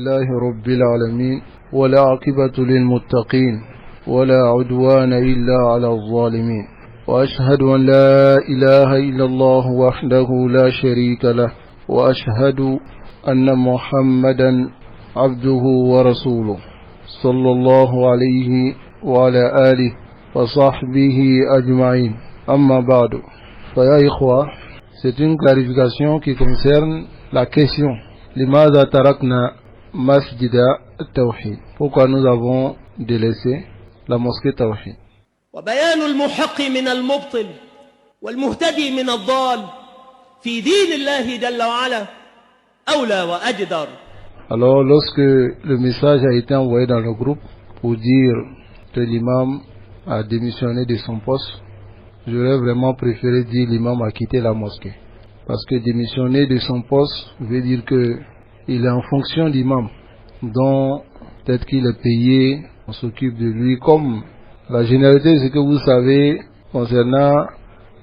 لله رب العالمين ولا عاقبة للمتقين ولا عدوان إلا على الظالمين وأشهد أن لا إله إلا الله وحده لا شريك له وأشهد أن محمدا عبده ورسوله صلى الله عليه وعلى آله وصحبه أجمعين أما بعد فيا إخوة. C'est une clarification qui concerne la question لماذا تركنا مسجد التوحيد. Pourquoi nous avons délaissé la mosquée Tawhid. وبيان المحق من المبطل والمهتدي من الضال في دين الله جل وعلا أولى وأجدر. Alors lorsque le message a été envoyé dans le groupe pour dire que l'imam a démissionné de son poste, j'aurais vraiment préféré dire l'imam a quitté la mosquée. Parce que démissionner de son poste veut dire que il est en fonction d'imam, dont peut-être qu'il est payé, on s'occupe de lui, comme la généralité de ce que vous savez concernant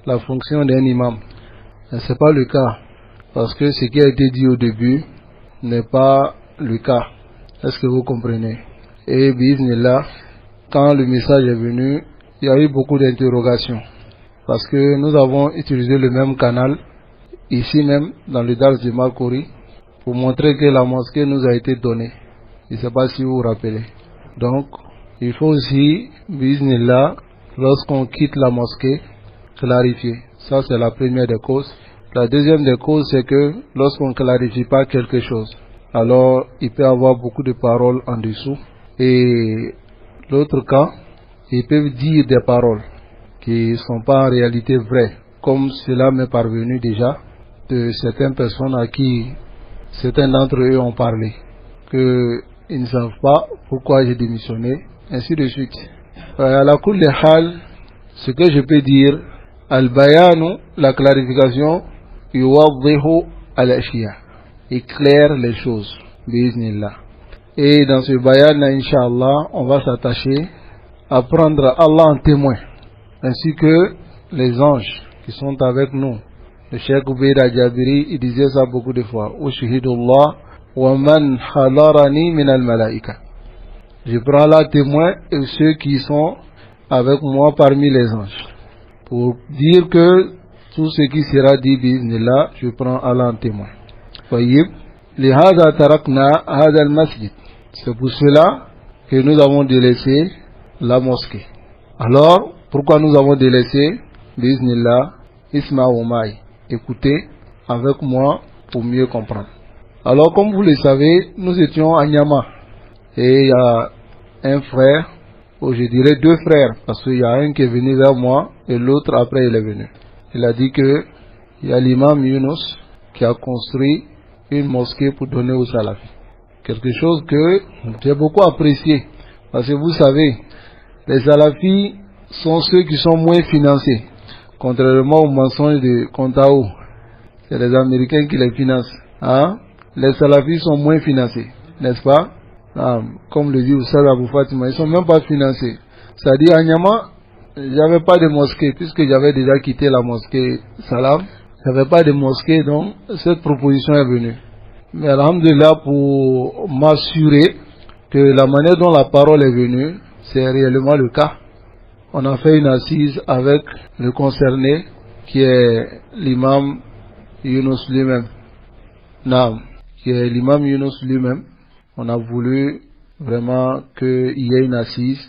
la fonction d'un imam. Mais ce n'est pas le cas, parce que ce qui a été dit au début n'est pas le cas. Est-ce que vous comprenez? Et bismillah, quand le message est venu, il y a eu beaucoup d'interrogations. Parce que nous avons utilisé le même canal, ici même, dans le Dars de Makori, pour montrer que la mosquée nous a été donnée. Je ne sais pas si vous vous rappelez. Donc, il faut aussi, bismillah, lorsqu'on quitte la mosquée, clarifier. Ça, c'est la première des causes. La deuxième des causes, c'est que lorsqu'on ne clarifie pas quelque chose, alors il peut y avoir beaucoup de paroles en dessous. Et l'autre cas, ils peuvent dire des paroles qui ne sont pas en réalité vraies, comme cela m'est parvenu déjà de certaines personnes à qui certains d'entre eux ont parlé, qu'ils ne savent pas pourquoi j'ai démissionné, ainsi de suite. À la kulli hal, ce que je peux dire, al-bayanu, la clarification, yuwaddihu al-ashya, éclaire les choses, biiznillah. Et dans ce bayan, inch'Allah, on va s'attacher à prendre Allah en témoin, ainsi que les anges qui sont avec nous. Le Cheikh Ubayda Jabiri, il disait ça beaucoup de fois. Ushhidullah wa man hadarani min al-malaika. Je prends là témoin et ceux qui sont avec moi parmi les anges. Pour dire que tout ce qui sera dit bismillah, je prends Allah en témoin. Tayyib, lihada tarakna hada al-masjid. C'est pour cela que nous avons délaissé la mosquée. Alors, pourquoi nous avons délaissé? Bismillah, isma'u ma'i. Écoutez avec moi pour mieux comprendre. Alors, comme vous le savez, nous étions à Nyama. Et il y a un frère, ou je dirais deux frères, parce qu'il y a un qui est venu vers moi et l'autre après il est venu. Il a dit que il y a l'imam Yunus qui a construit une mosquée pour donner aux salafis. Quelque chose que j'ai beaucoup apprécié. Parce que vous savez, les salafis sont ceux qui sont moins financés. Contrairement aux mensonges de Kontao. C'est les Américains qui les financent. Hein? Les salafis sont moins financés. N'est-ce pas? Comme le dit Oussad Abou Fatima, ils ne sont même pas financés. C'est-à-dire, à Nyama, il n'y avait pas de mosquée, puisque j'avais déjà quitté la mosquée Salam. Il n'y avait pas de mosquée, donc cette proposition est venue. Mais alhamdulillah, pour m'assurer que la manière dont la parole est venue, c'est réellement le cas. On a fait une assise avec le concerné, qui est l'imam Yunus lui-même. Naam, qui est l'imam Yunus lui-même. On a voulu vraiment qu'il y ait une assise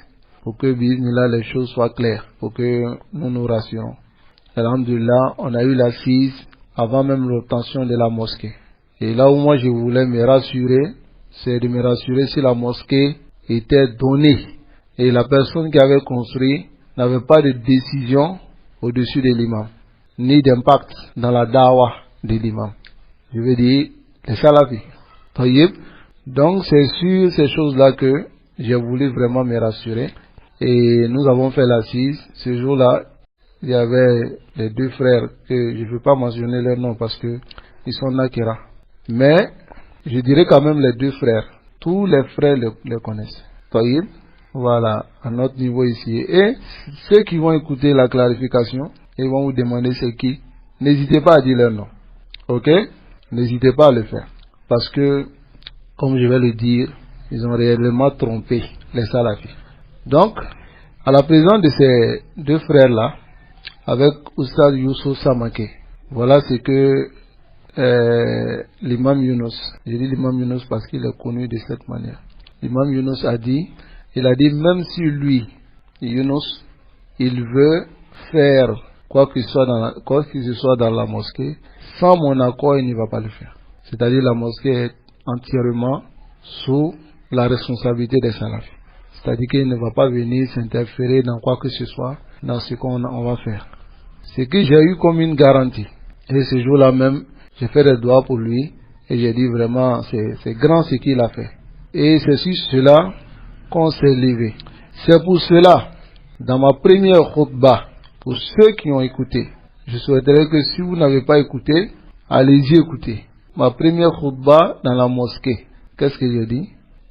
pour que bismillah les choses soient claires, pour que nous nous rassurons. Alhamdulillah, on a eu l'assise avant même l'obtention de la mosquée. Et là où moi je voulais me rassurer, c'est de me rassurer si la mosquée était donnée et la personne qui avait construit n'avait pas de décision au-dessus de l'imam, ni d'impact dans la dawa de l'imam. Je veux dire, les salafis. Tayyib. Donc c'est sur ces choses-là que j'ai voulu vraiment me rassurer. Et nous avons fait l'assise. Ce jour-là, il y avait les deux frères que je ne veux pas mentionner leur nom parce que ils sont nakira. Mais je dirais quand même les deux frères. Tous les frères les connaissent. Taïb, voilà, à notre niveau ici. Et ceux qui vont écouter la clarification, ils vont vous demander c'est qui. N'hésitez pas à dire leur nom. Ok? N'hésitez pas à le faire. Parce que comme je vais le dire, ils ont réellement trompé les salafis. Donc, à la présence de ces deux frères-là, avec Oustad Youssou Samake, voilà ce que l'imam Younous, je dis l'imam Younous parce qu'il est connu de cette manière. L'imam Younous a dit, il a dit même si lui, Younous, il veut faire quoi que ce soit dans la mosquée, sans mon accord, il ne va pas le faire. C'est-à-dire la mosquée est entièrement sous la responsabilité des salafis. C'est-à-dire qu'il ne va pas venir s'interférer dans quoi que ce soit, dans ce qu'on va faire. Ce que j'ai eu comme une garantie. Et ce jour-là même, j'ai fait des doigts pour lui et j'ai dit vraiment, c'est grand ce qu'il a fait. Et c'est sur cela qu'on s'est levé. C'est pour cela, dans ma première khutbah, pour ceux qui ont écouté, je souhaiterais que si vous n'avez pas écouté, allez-y écouter. Ma première khutbah dans la mosquée, qu'est-ce que j'ai dit?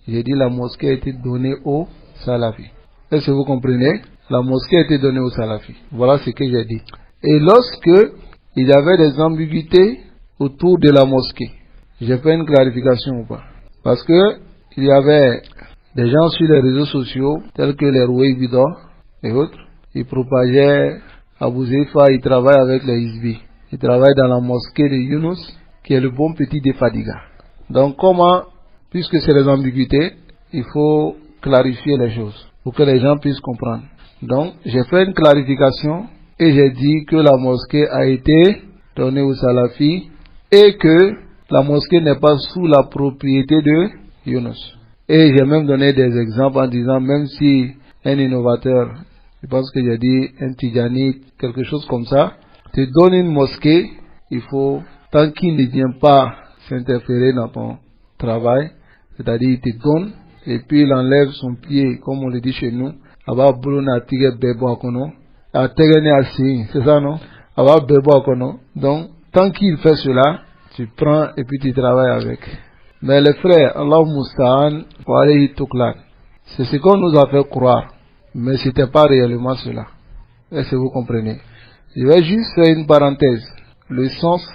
J'ai dit la mosquée a été donnée aux salafis. Est-ce que vous comprenez? La mosquée a été donnée aux salafis. Voilà ce que j'ai dit. Et lorsque il y avait des ambiguïtés autour de la mosquée, j'ai fait une clarification ou pas? Parce que il y avait des gens sur les réseaux sociaux, tels que les Roué Bidon et autres, ils propageaient Abou Zeifa, ils travaillent avec les Hizbi. Ils travaillent dans la mosquée de Younous, qui est le bon petit de Fadiga. Donc comment, puisque c'est les ambiguïtés, il faut clarifier les choses, pour que les gens puissent comprendre. Donc, j'ai fait une clarification, et j'ai dit que la mosquée a été donnée aux salafis, et que la mosquée n'est pas sous la propriété de Younous. Et j'ai même donné des exemples en disant, même si un innovateur, je pense que j'ai dit un Tidjani, quelque chose comme ça, te donne une mosquée, il faut, tant qu'il ne vient pas s'interférer dans ton travail, c'est-à-dire il te donne, et puis il enlève son pied, comme on le dit chez nous, c'est ça non? Donc, tant qu'il fait cela, tu prends et puis tu travailles avec. Mais les frères, Allah Musta'an, c'est ce qu'on nous a fait croire, mais ce n'était pas réellement cela. Est-ce que vous comprenez? Je vais juste faire une parenthèse. Le sens,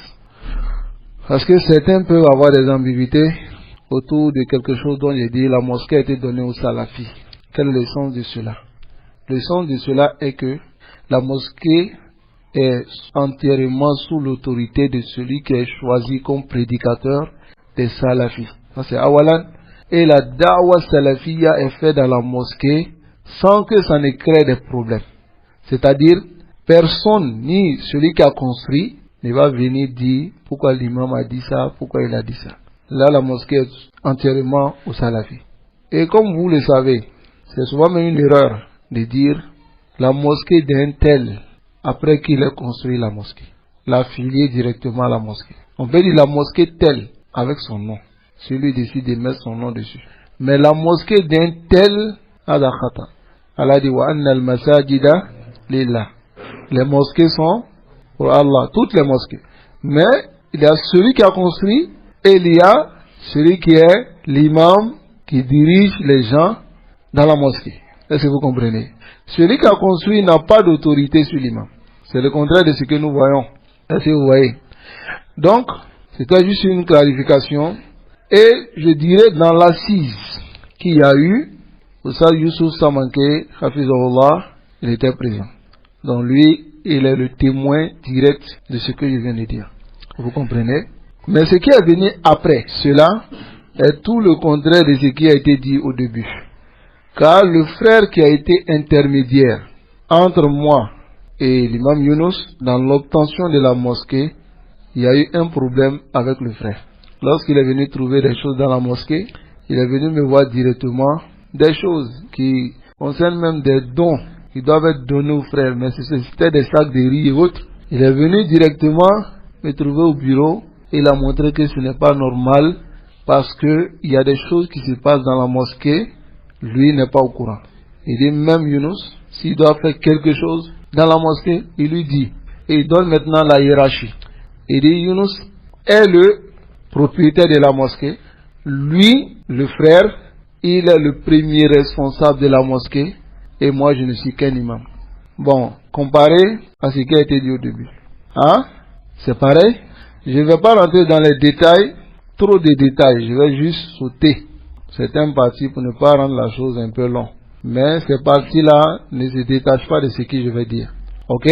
parce que certains peuvent avoir des ambiguïtés autour de quelque chose dont j'ai dit la mosquée a été donnée aux salafis. Quel est le sens de cela? Le sens de cela est que la mosquée est entièrement sous l'autorité de celui qui est choisi comme prédicateur des salafis. Ça c'est awalan. Et la da'wa salafiyya est faite dans la mosquée sans que ça ne crée des problèmes. C'est-à-dire, personne, ni celui qui a construit, ne va venir dire pourquoi l'imam a dit ça, pourquoi il a dit ça. Là, la mosquée est entièrement aux salafis. Et comme vous le savez, c'est souvent même une erreur de dire la mosquée d'un tel, après qu'il ait construit la mosquée, l'affilier directement à la mosquée. On peut dire la mosquée telle, avec son nom. Celui décide de mettre son nom dessus. Mais la mosquée d'un tel, Adakhata. Allah dit wa anna al-masajida lillah. Les mosquées sont pour Allah, toutes les mosquées. Mais il y a celui qui a construit et il y a celui qui est l'imam qui dirige les gens dans la mosquée. Est-ce que vous comprenez? Celui qui a construit n'a pas d'autorité sur l'imam. C'est le contraire de ce que nous voyons. Est-ce que vous voyez? Donc, c'était juste une clarification. Et je dirais dans l'assise qu'il y a eu, Oustad Youssou Samake, Hafizahullah, il était présent. Donc lui, il est le témoin direct de ce que je viens de dire. Vous comprenez? Mais ce qui est venu après cela est tout le contraire de ce qui a été dit au début. Car le frère qui a été intermédiaire entre moi et l'imam Younous dans l'obtention de la mosquée, il y a eu un problème avec le frère. Lorsqu'il est venu trouver des choses dans la mosquée, il est venu me voir directement, des choses qui concernent même des dons qui doivent être donnés aux frères, mais c'était des sacs de riz et autres. Il est venu directement me trouver au bureau et il a montré que ce n'est pas normal parce que il y a des choses qui se passent dans la mosquée, lui n'est pas au courant. Il dit même Younous, s'il doit faire quelque chose dans la mosquée, il lui dit, et il donne maintenant la hiérarchie. Il dit Younous est le propriétaire de la mosquée, lui, le frère, il est le premier responsable de la mosquée et moi je ne suis qu'un imam. Bon, comparé à ce qui a été dit au début. Hein? C'est pareil. Je ne vais pas rentrer dans les détails trop de détails. Je vais juste sauter certaines parties pour ne pas rendre la chose un peu longue. Mais ces parties-là ne se détachent pas de ce que je vais dire. Ok?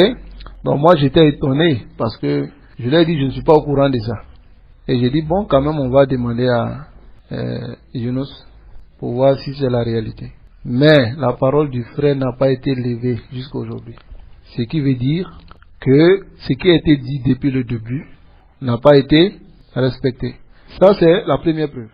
Donc moi j'étais étonné parce que je lui ai dit je ne suis pas au courant de ça. Et j'ai dit bon quand même on va demander à Yunus pour voir si c'est la réalité. Mais la parole du frère n'a pas été levée jusqu'à aujourd'hui. Ce qui veut dire que ce qui a été dit depuis le début n'a pas été respecté. Ça c'est la première preuve.